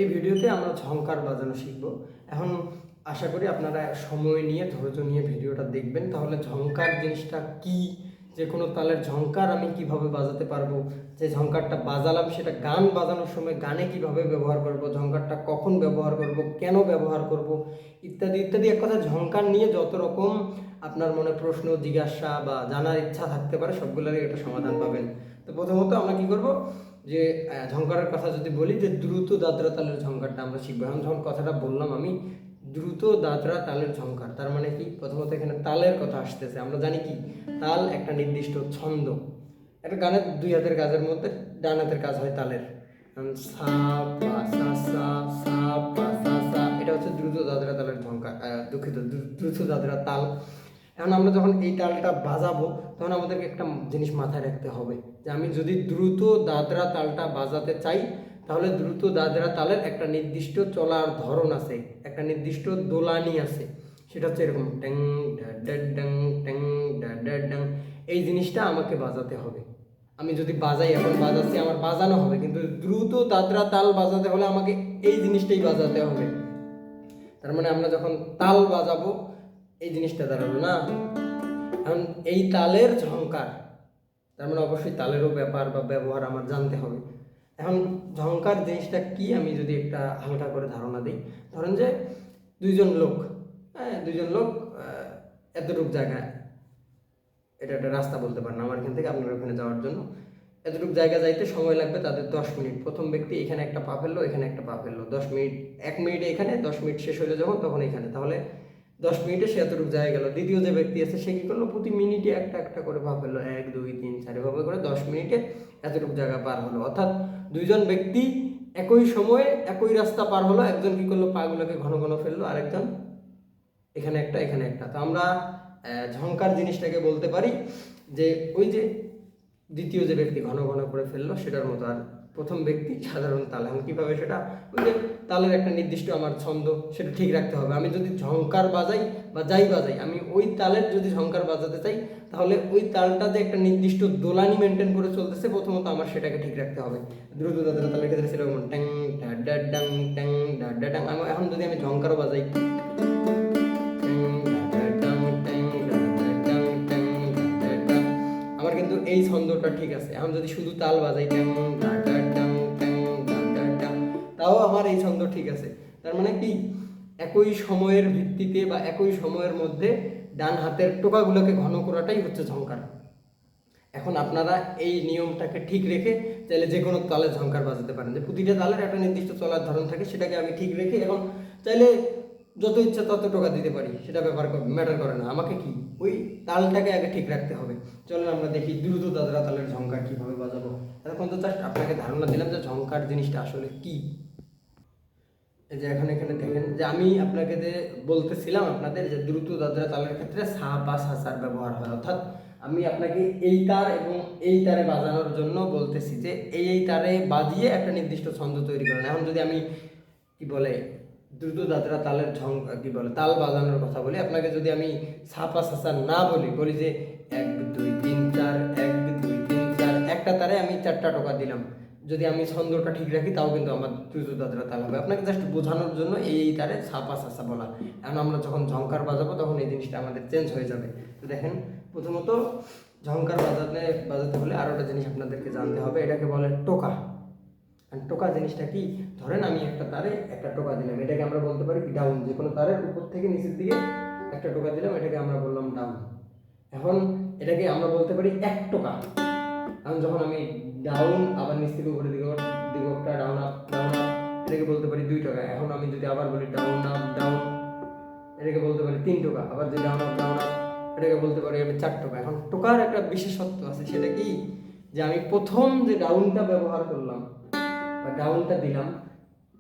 এই ভিডিওতে আমরা ঝংকার বাজানো শিখব। এখন আশা করি আপনারা সময় নিয়ে ধৈর্য নিয়ে ভিডিওটা দেখবেন, তাহলে ঝংকার জিনিসটা কি, যে কোনো তালের ঝংকার আমি কিভাবে বাজাতে পারবো, যে ঝংকারটা বাজালাম সেটা গান বাজানোর সময় গানে কিভাবে ব্যবহার করব, ঝংকারটা কখন ব্যবহার করব, কেন ব্যবহার করব, ইত্যাদি ইত্যাদি। এক কথা ঝংকার নিয়ে যত রকম আপনার মনে প্রশ্ন জিজ্ঞাসা বা জানার ইচ্ছা থাকতে পারে সবগুলোরই একটা সমাধান পাবেন। তো প্রথমত আমরা কি করব, যে ঝংকারের কথা যদি বলি, যে দ্রুত দাদরা তালের ঝংকারটা আমরা শিখবো। এখন যখন কথাটা বললাম আমি দ্রুত দাদরা তালের ঝংকার, তার মানে কি, প্রথমত এখানে তালের কথা আসতেছে। আমরা জানি কি, তাল একটা নির্দিষ্ট ছন্দ। একটা গানের দুই হাতের কাজের মধ্যে ডান হাতের কাজ হয় তালের, সা পা সা সা, সা পা সা সা, এটা হচ্ছে দ্রুত দাদরা তালের ঝংকার, দুঃখিত, দ্রুত দাদরা তাল। এখন আমরা যখন এই তালটা বাজাবো তখন আমাদেরকে একটা জিনিস মাথায় রাখতে হবে, যে আমি যদি দ্রুত দাদরা তালটা বাজাতে চাই তাহলে দ্রুত দাদরা তালের একটা নির্দিষ্ট চলার ধরন আছে, একটা নির্দিষ্ট দোলানি আছে। সেটা হচ্ছে এরকম ট্যাং ড্যাং ট্যাং ড্যাং। এই জিনিসটা আমাকে বাজাতে হবে। আমি যদি বাজাই, এখন বাজাচ্ছি, আমার বাজানো হবে, কিন্তু দ্রুত দাদরা তাল বাজাতে হলে আমাকে এই জিনিসটাই বাজাতে হবে। তার মানে আমরা যখন তাল বাজাবো এই জিনিসটা দাঁড়ালো না। এখন এই তালের ঝংকার, তার মানে অবশ্যই তালেরও ব্যাপার বা ব্যবহার আমার জানতে হবে। এখন ঝংকার জিনিসটা কি আমি যদি একটা হালকা করে ধারণা দিই, ধরেন যে দুইজন লোক এতটুক জায়গায়, এটা একটা রাস্তা বলতে পারেন আমার এখান থেকে আপনার ওখানে যাওয়ার জন্য, এতটুকু জায়গা যাইতে সময় লাগবে তাদের 10 মিনিট। প্রথম ব্যক্তি এখানে একটা পা ফেললো, এখানে একটা পা ফেললো, 10 মিনিট, 1 মিনিটে এখানে, 10 মিনিট শেষ হলে যখন তখন এখানে, তাহলে 10 মিনিটে সে এতটুকু জায়গা গেল। দ্বিতীয় যে ব্যক্তি আছে সে কী করলো, প্রতি মিনিটে একটা একটা করে পা ফেললো, 1 2 3 4 এভাবে করে 10 মিনিটে এতটুকু জায়গা পার হলো। অর্থাৎ দুইজন ব্যক্তি একই সময়ে একই রাস্তা পার হলো। একজন কী করলো, পাগুলোকে ঘন ঘন ফেললো, আরেকজন এখানে একটা এখানে একটা। তো আমরা ঝংকার জিনিসটাকে বলতে পারি যে ওই যে দ্বিতীয় যে ব্যক্তি ঘন ঘন করে ফেললো সেটার মতো, আর প্রথম ব্যক্তি সাধারণ তাল। এখন কীভাবে সেটা, ওই যে তালের একটা নির্দিষ্ট আমার ছন্দ, সেটা ঠিক রাখতে হবে। আমি যদি ঝংকার বাজাই বা যাই বাজাই, আমি ওই তালের যদি ঝংকার বাজাতে চাই তাহলে ওই তালটা যে একটা নির্দিষ্ট দোলানি মেনটেন করে চলতেছে, প্রথমত আমার সেটাকে ঠিক রাখতে হবে। দ্রুত দাদরা তালের ক্ষেত্রে সেরকম ট্যাং ডা ডাং ট্যাং ডা ডাং। এখন যদি আমি ঝংকারও বাজাই, আমার কিন্তু এই ছন্দটা ঠিক আছে। এখন যদি শুধু তাল বাজাই, তাও আমার এই ছন্দ ঠিক আছে। তার মানে কি, একই সময়ের ভিত্তিতে বা একই সময়ের মধ্যে ডান হাতের টোকাগুলোকে ঘন করাটাই হচ্ছে ঝংকার। এখন আপনারা এই নিয়মটাকে ঠিক রেখে চাইলে যে কোনো তালের ঝংকার বাজাতে পারেন, যে প্রতিটা তালের একটা নির্দিষ্ট চলার ধরন থাকে, সেটাকে আমি ঠিক রেখে এখন চাইলে যত ইচ্ছা তত টোকা দিতে পারি, সেটা ম্যাটার করে না। আমাকে কি, ওই তালটাকে আগে ঠিক রাখতে হবে। চলুন আমরা দেখি দ্রুত দাদরা তালের ঝংকার কীভাবে বাজাবো। এখন তো জাস্ট আপনাকে ধারণা দিলাম যে ঝংকার জিনিসটা আসলে কি। এই যে এখন এখানে দেখেন যে আমি আপনাকে যে বলতেছিলাম আপনাদের, যে দ্রুত দাদরা তালের ক্ষেত্রে সা বা সাসার ব্যবহার হয়। অর্থাৎ আমি আপনাকে এই তার এবং এই তারে বাজানোর জন্য বলতেছি যে এই তারে বাজিয়ে একটা নির্দিষ্ট ছন্দ তৈরি করেন। এখন যদি আমি কি বলে দ্রুত দাদরা তালের কি বলে তাল বাজানোর কথা বলি, আপনাকে যদি আমি সাপা সাসা না বলি যে 1 2 3 4, 1 2 3 4, একটা তারে আমি 4টা টোকা দিলাম, যদি আমি ছন্দটা ঠিক রাখি তাও কিন্তু আমার দ্রুত দাদরা তাল হবে। আপনাকে জাস্ট বোঝানোর জন্য এই তারে সাপা সাসা বলা। এখন আমরা যখন ঝংকার বাজাবো তখন এই জিনিসটা আমাদের চেঞ্জ হয়ে যাবে। তো দেখেন, প্রথমত ঝংকার বাজাতে হলে আরও একটা জিনিস আপনাদেরকে জানতে হবে, এটাকে বলে টোকা। টোকা জিনিসটা কি, ধরেন আমি একটা তারে একটা টোকা দিলাম, এটাকে আমরা বলতে পারি ডাউন। যে কোনো তারের উপর থেকে নিচের দিকে একটা টোকা দিলাম, এটাকে আমরা বললাম ডাউন। এখন এটাকে আমরা বলতে পারি এক টোকা। এখন যখন আমি ডাউন আবার নিচ থেকে উপরে দিকে একটা ডাউন আপ, এটাকে বলতে পারি 2 টোকা। এখন আমি যদি আবার বলি ডাউন আপ ডাউন, এটাকে বলতে পারি 3 টোকা। আবার যদি ডাউন আপ এটাকে বলতে পারি আমি 4 টোকা। এখন টোকার একটা বিশেষত্ব আছে, সেটা কি, যে আমি প্রথম যে ডাউনটা ব্যবহার করলাম বা ডাউনটা দিলাম,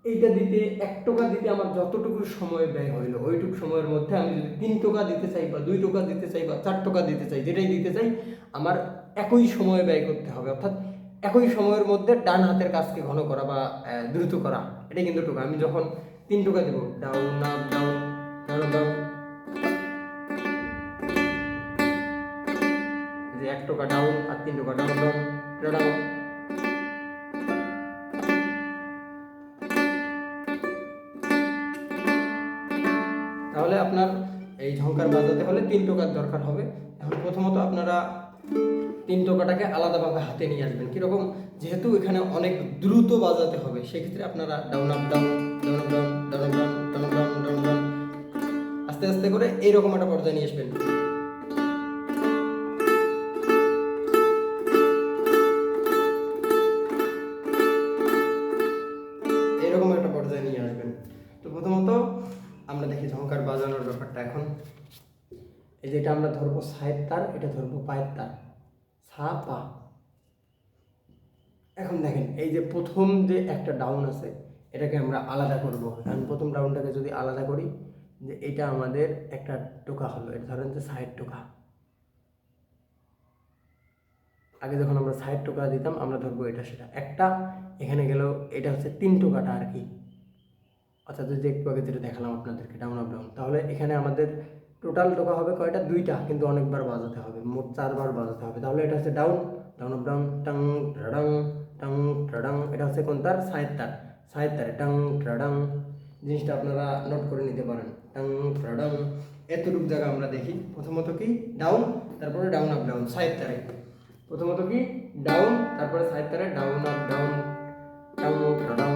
এইটা দিতে 1 টোকা দিতে আমার যতটুকু সময় ব্যয় হইলো, ওইটুকু সময়ের মধ্যে আমি যদি 3 টোকা দিতে চাই বা 2 টোকা দিতে চাই বা 4 টোকা দিতে চাই, যেটাই দিতে চাই, আমার একই সময় ব্যয় করতে হবে। অর্থাৎ একই সময়ের মধ্যে ডান হাতের কাজকে ঘন করা বা দ্রুত করা, এটাই কিন্তু টোকা। আমি যখন 3 টোকা দেবো, down up down down down, 1 টোকা ডাউন আর 3 টোকা ডাউন ডাউন ডাউন। তাহলে আপনার এই ঝংকার বাজাতে হলে 3 টোকার দরকার হবে। এখন প্রথমত আপনারা 3 টোকাটাকে আলাদাভাবে হাতে নিয়ে আসবেন। কীরকম, যেহেতু এখানে অনেক দ্রুত বাজাতে হবে, সেক্ষেত্রে আপনারা down up down, down up down, down up down, down up down, down down আস্তে আস্তে করে এইরকম একটা পর্যায়ে নিয়ে আসবেন। এরকম একটা পর্যায়ে নিয়ে আসবেন। তো প্রথমত আমরা দেখি ঝংকার বাজানোর ব্যাপারটা। এখন এই যেটা আমরা ধরবো সায়ের তার, এটা ধরবো পায়ের তার, সা পা। এখন দেখেন এই যে প্রথম যে একটা ডাউন আছে, এটাকে আমরা আলাদা করব। কারণ প্রথম ডাউনটাকে যদি আলাদা করি, যে এটা আমাদের একটা টোকা হলো, এটা ধরেন যে সাইড টোকা। আগে যখন আমরা সাইড টোকা দিতাম, আমরা ধরবো এটা সেটা একটা, এখানে গেলেও এটা হচ্ছে 3 টোকাটা আর কি। অর্থাৎ যে একটু আগে যেটা দেখালাম আপনাদেরকে ডাউন আপ ডাউন, তাহলে এখানে আমাদের টোটাল টোকা হবে কয়টা, 2টা, কিন্তু অনেকবার বাজাতে হবে, মোট 4 বার বাজাতে হবে। তাহলে এটা হচ্ছে ডাউন, ডাউন আপ ডাউন, টাং ট্রাডাং, টাং ট্রাডাং। এটা হচ্ছে কোন তার, সায়ের তার, সায়ের তারে টাং ট্রাডাং। জিনিসটা আপনারা নোট করে নিতে পারেন, টাং ট্রাডাং। এতটুকু জায়গা আমরা দেখি। প্রথমত কি ডাউন, তারপরে ডাউন আপ ডাউন, সায়ের তারে। প্রথমত কি ডাউন, তারপরে সায়ের তারে ডাউন আপ ডাউন, টাং ট্রাডাং,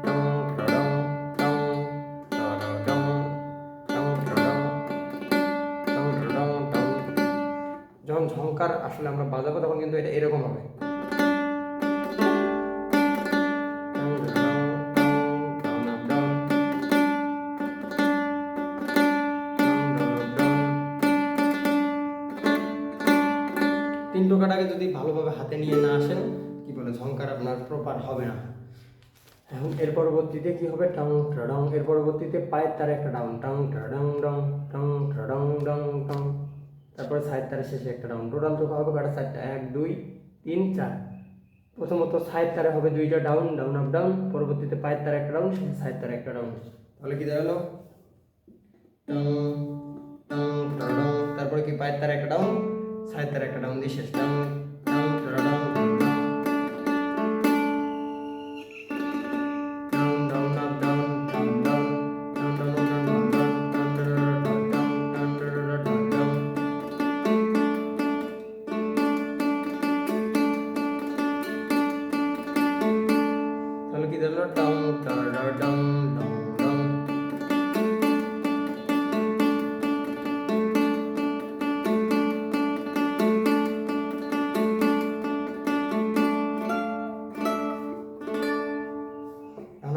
টাং ট্রাডাং, টাং ট্রাডাং, টাং ট্রাডাং, টাং ট্রাডাং, টাং। যখন ঝংকার আসলে আমরা বাজাবো তখন কিন্তু এটা এরকম হবে। তিন টোকাটাকে যদি ভালোভাবে হাতে নিয়ে না আসেন, কি বলে, ঝংকার আপনার প্রপার হবে না। এখন এর পরবর্তীতে কি হবে, টাং ট্রাডং। এর পরবর্তীতে পায়ের তারে একটা ডাউন, টাং ট্রাডং ডং, টাং ট্রাডং ডং টং। তারপরে সাইড তারের শেষে একটা ডাউন। টোটাল টোকা হবে কটা, 4টা, 1 2 3 4। প্রথমত সাইড তারে হবে 2টা ডাউন, ডাউন আপ ডাউন। পরবর্তীতে পায়ের তারে একটা ডাউন, শেষে সাইড তারে একটা ডাউন। তাহলে কি দাঁড়ালো, টাং টাং ট্রাডং। তারপরে কি পায়ের তারে একটা ডাউন, সাইড তারে একটা ডাউন দিয়ে শেষ, টাং টাং ট্রাডং।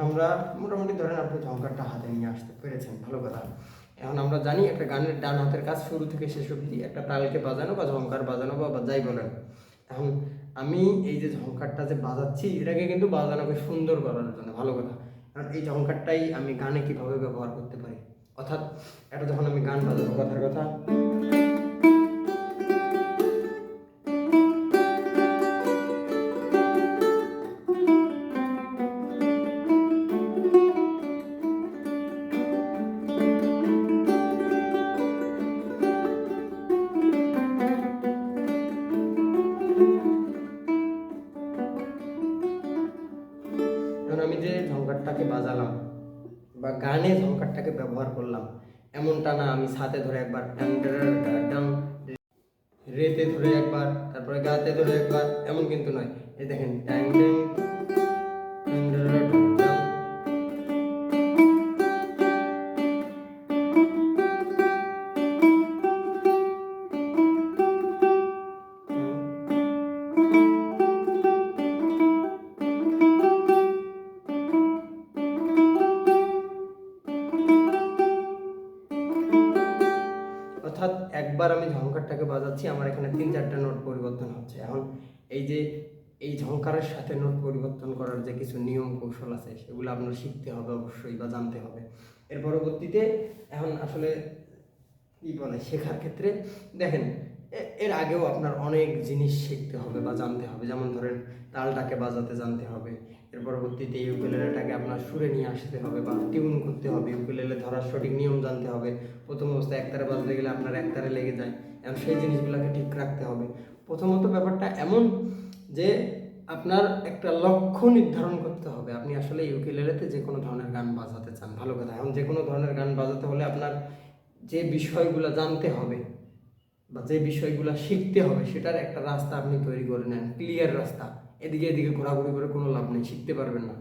আমরা মোটামুটি ধরেন আপনি ঝংকারটা হাতে নিয়ে আসতে পেরেছেন, ভালো কথা। এখন আমরা জানি একটা গানের ডান হাতের কাজ শুরু থেকে শেষ অবধি একটা তালকে বাজানো বা ঝংকার বাজানো বা যাই বলেন। এখন আমি এই যে ঝংকারটা যে বাজাচ্ছি, এটাকে কিন্তু বাজানোকে সুন্দর করার জন্য, ভালো কথা। কারণ এই ঝংকারটাই আমি গানে কিভাবে ব্যবহার করতে পারি। অর্থাৎ এটা যখন আমি গান বাজাবো, কথার কথা, আমি যে ঝংকারটাকে বাজালাম বা গানে ঝংকারটাকে ব্যবহার করলাম, এমনটা না আমি সাথে ধরে একবার ডাং, রেতে ধরে একবার, তারপরে গাতে ধরে একবার, এমন কিন্তু নয়। এই দেখেন, ট্যাং ট্যাং অর্থাৎ একবার আমি ঝংকারটাকে বাজাচ্ছি, আমার এখানে 3-4টা নোট পরিবর্তন হচ্ছে। এখন এই যে এই ঝংকারের সাথে নোট পরিবর্তন করার যে কিছু নিয়ম কৌশল আছে, সেগুলো আপনার শিখতে হবে অবশ্যই বা জানতে হবে। এর পরবর্তীতে এখন আসলে কি বলে, শেখার ক্ষেত্রে দেখেন এর আগেও আপনার অনেক জিনিস শিখতে হবে বা জানতে হবে। যেমন ধরেন তালটাকে বাজাতে জানতে হবে, এর পরবর্তীতে ইউকুলেলেটাকে আপনার সুরে নিয়ে আসতে হবে বা টিউন করতে হবে, ইউকুলেলে ধরার সঠিক নিয়ম জানতে হবে। প্রথম অবস্থায় একতারে বাজতে গেলে আপনার একতারে লেগে যায়, এবং সেই জিনিসগুলোকে ঠিক রাখতে হবে। প্রথমত ব্যাপারটা এমন যে আপনার একটা লক্ষ্য নির্ধারণ করতে হবে, আপনি আসলে ইউকুলেলেতে যে কোনো ধরনের গান বাজাতে চান, ভালো কথা। এখন যে কোনো ধরনের গান বাজাতে হলে আপনার যে বিষয়গুলো জানতে হবে বা যে বিষয়গুলো শিখতে হবে সেটার একটা রাস্তা আপনি তৈরি করে নেন, ক্লিয়ার রাস্তা। এদিকে এদিকে ঘোরাঘুরি করে কোনো লাভ নেই, শিখতে পারবেন না।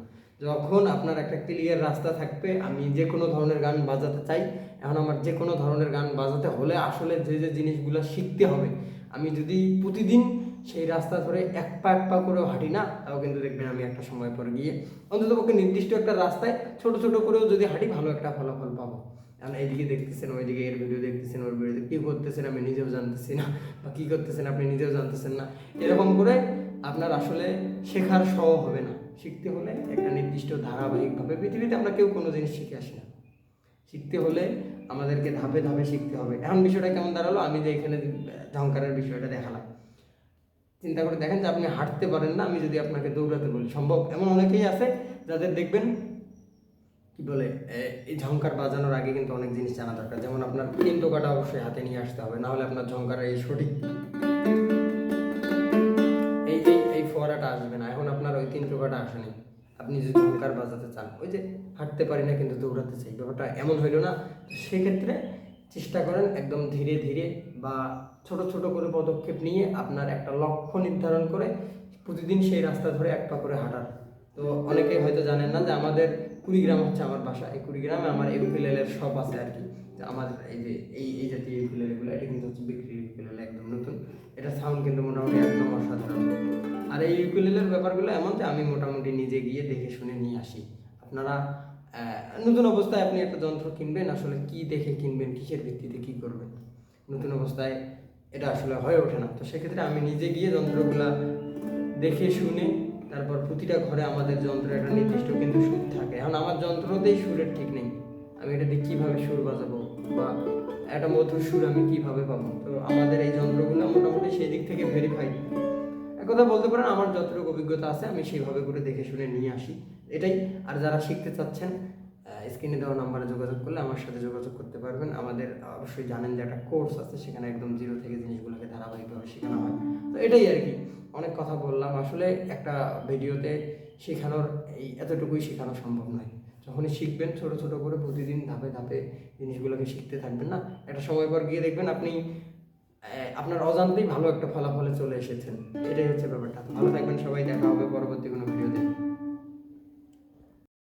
যখন আপনার একটা ক্লিয়ার রাস্তা থাকবে, আমি যে কোনো ধরনের গান বাজাতে চাই, এখন আমার যে কোনো ধরনের গান বাজাতে হলে আসলে যে যে জিনিসগুলো শিখতে হবে, আমি যদি প্রতিদিন সেই রাস্তা ধরে এক পা করেও হাঁটি না, তাও কিন্তু দেখবেন আমি একটা সময় পর গিয়ে অন্ততপক্ষে নির্দিষ্ট একটা রাস্তায় ছোট ছোট করেও যদি হাঁটি ভালো একটা ফলাফল পাবো। কারণ এইদিকে দেখতেছেন, ওইদিকে এর ভিডিও দেখতেছেন, ওর ভিডিও কী করতেছেন আমি নিজেও জানতেছি না, বা কী করতেছেন আপনি নিজেও জানতেছেন না। এরকম করে আপনার আসলে শেখার সহ হবে না। শিখতে হলে একটা নির্দিষ্ট ধারাবাহিকভাবে, পৃথিবীতে আমরা কেউ কোনো জিনিস শিখে আসি না, শিখতে হলে আমাদেরকে ধাপে ধাপে শিখতে হবে। এখন বিষয়টা কেমন দাঁড়ালো, আমি যে এখানে ঝংকারের বিষয়টা দেখালাম, চিন্তা করে দেখেন যে আপনি হাঁটতে পারেন না, আমি যদি আপনাকে দৌড়াতে বলি সম্ভব? এমন অনেকেই আছে যাদের দেখবেন কি বলে, এই ঝংকার বাজানোর আগে কিন্তু অনেক জিনিস জানা দরকার। যেমন আপনার তিন টোকাটা অবশ্যই হাতে নিয়ে আসতে হবে, না হলে আপনার ঝংকারের এই সঠিক এই এই এই ফোয়ারাটা আসবে না। এখন আপনার ওই তিন টোকাটা আসেনি, আপনি যদি ঝংকার বাজাতে চান, ওই যে হাঁটতে পারি না কিন্তু দৌড়াতে চাই, ব্যাপারটা এমন হইল না। সেক্ষেত্রে চেষ্টা করেন একদম ধীরে ধীরে বা ছোট ছোট করে পদক্ষেপ নিয়ে আপনার একটা লক্ষ্য নির্ধারণ করে প্রতিদিন সেই রাস্তা ধরে এক পা করে হাঁটার। তো অনেকেই হয়তো জানেন না যে আমাদের কুড়িগ্রাম হচ্ছে আমার বাসা, এই কুড়িগ্রামে আমার ইউকুলেলের শপ আছে আর কি। আমাদের এই যে এই জাতীয় ইউকুলেলেগুলো, এটা কিন্তু হচ্ছে বিক্রি ইউকুলেলে, একদম নতুন। এটা সাউন্ড কিন্তু মোটামুটি একদম অসাধারণ। আর এই ইউকুলেলের ব্যাপারগুলো এমন যে আমি মোটামুটি নিজে গিয়ে দেখে শুনে নিয়ে আসি। আপনারা নতুন অবস্থায় আপনি একটা যন্ত্র কিনবেন, আসলে কি দেখে কিনবেন, কিসের ভিত্তিতে কি করবেন, নতুন অবস্থায় এটা আসলে হয়ে ওঠে না। তো সেক্ষেত্রে আমি নিজে গিয়ে যন্ত্রগুলা দেখে শুনে, তারপর প্রতিটা ঘরে আমাদের যন্ত্রের একটা নির্দিষ্ট কিন্তু সুর থাকে। এখন আমার যন্ত্রতেই সুরের ঠিক নেই, আমি এটা দিয়ে কীভাবে সুর বাজাবো বা একটা মধুর সুর আমি কিভাবে পাবো? তো আমাদের এই যন্ত্রগুলো মোটামুটি সেই দিক থেকে ভেরিফাইড। এক কথা বলতে পারেন আমার যতটুকু অভিজ্ঞতা আছে আমি সেইভাবে করে দেখে শুনে নিয়ে আসি, এটাই। আর যারা শিখতে চাচ্ছেন, স্ক্রিনে দেওয়া নাম্বারে যোগাযোগ করলে আমার সাথে যোগাযোগ করতে পারবেন। আমাদের অবশ্যই জানেন যে একটা কোর্স আছে, সেখানে একদম জিরো থেকে জিনিসগুলোকে ধারাবাহিকভাবে শেখানো হয়। তো এটাই আর কি, অনেক কথা বললাম। আসলে একটা ভিডিওতে শেখানোর এই এতটুকুই শেখানো সম্ভব নয়। যখনই শিখবেন ছোট ছোট করে প্রতিদিন ধাপে ধাপে জিনিসগুলোকে শিখতে থাকবেন না, একটা সময় পর গিয়ে দেখবেন আপনি আপনার অজান্তেই ভালো একটা ফলাফলে চলে এসেছেন। এটাই হচ্ছে ব্যাপারটা। ভালো থাকবেন সবাই, দেখা হবে পরবর্তী কোনো ভিডিওতে।